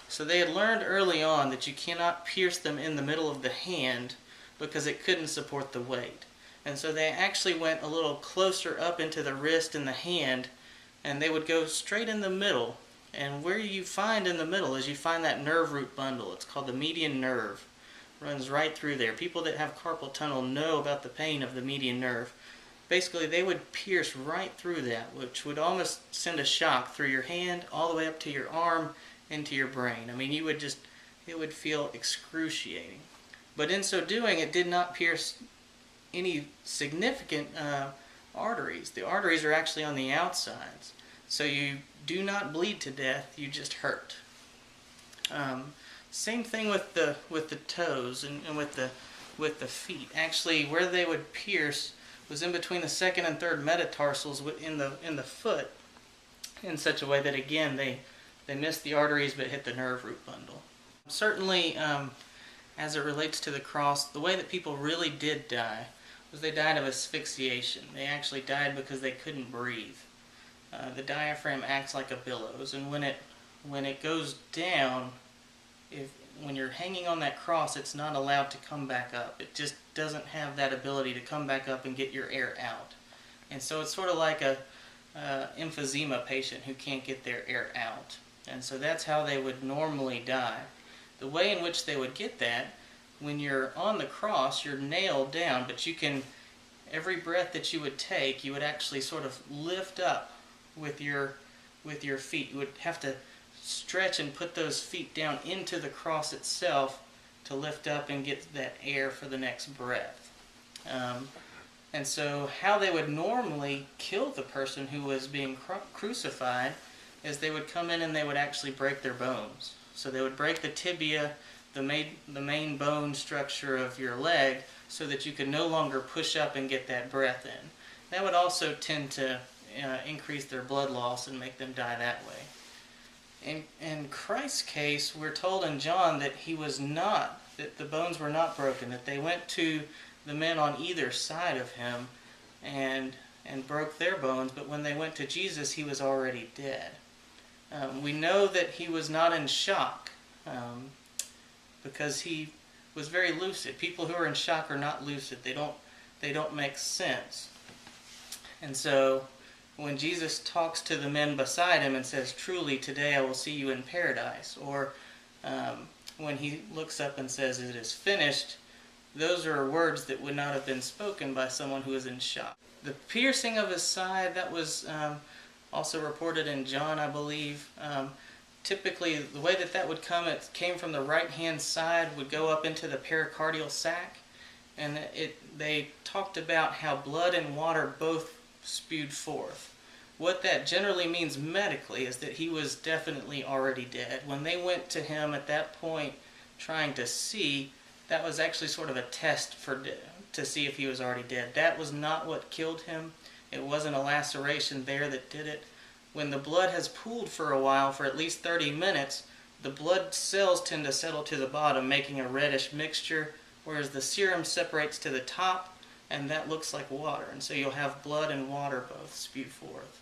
So they had learned early on that you cannot pierce them in the middle of the hand because it couldn't support the weight. And so they actually went a little closer up into the wrist and the hand, and they would go straight in the middle. And where you find in the middle is you find that nerve root bundle. It's called the median nerve. Runs right through there. People that have carpal tunnel know about the pain of the median nerve. Basically, they would pierce right through that, which would almost send a shock through your hand all the way up to your arm into your brain. I mean, it would feel excruciating. But in so doing, it did not pierce any significant arteries. The arteries are actually on the outsides. So you do not bleed to death, you just hurt. Same thing with the toes and with the feet. Actually, where they would pierce was in between the second and third metatarsals in the foot, in such a way that again they missed the arteries but hit the nerve root bundle. Certainly, as it relates to the cross, the way that people really did die was they died of asphyxiation. They actually died because they couldn't breathe. The diaphragm acts like a billows, and when it goes down, when you're hanging on that cross, it's not allowed to come back up. It just doesn't have that ability to come back up and get your air out. And so it's sort of like a emphysema patient who can't get their air out. And so that's how they would normally die. The way in which they would get that, when you're on the cross, you're nailed down, but every breath that you would take, you would actually sort of lift up with your feet. You would have to stretch and put those feet down into the cross itself to lift up and get that air for the next breath. And so how they would normally kill the person who was being crucified is they would come in and they would actually break their bones. So they would break the tibia, the main bone structure of your leg, so that you could no longer push up and get that breath in. That would also tend to increase their blood loss and make them die that way. In Christ's case, we're told in John that that the bones were not broken, that they went to the men on either side of him and broke their bones, but when they went to Jesus, he was already dead. We know that he was not in shock because he was very lucid. People who are in shock are not lucid. They don't make sense. And so when Jesus talks to the men beside him and says, "Truly, today I will see you in paradise," or when he looks up and says, "It is finished," those are words that would not have been spoken by someone who is in shock. The piercing of his side, that was also reported in John, I believe. Typically, the way that would come, it came from the right-hand side, would go up into the pericardial sac, and they talked about how blood and water both spewed forth. What that generally means medically is that he was definitely already dead. When they went to him at that point trying to see, that was actually sort of a test to see if he was already dead. That was not what killed him. It wasn't a laceration there that did it. When the blood has pooled for a while, for at least 30 minutes, the blood cells tend to settle to the bottom, making a reddish mixture, whereas the serum separates to the top, and that looks like water. And so you'll have blood and water both spew forth.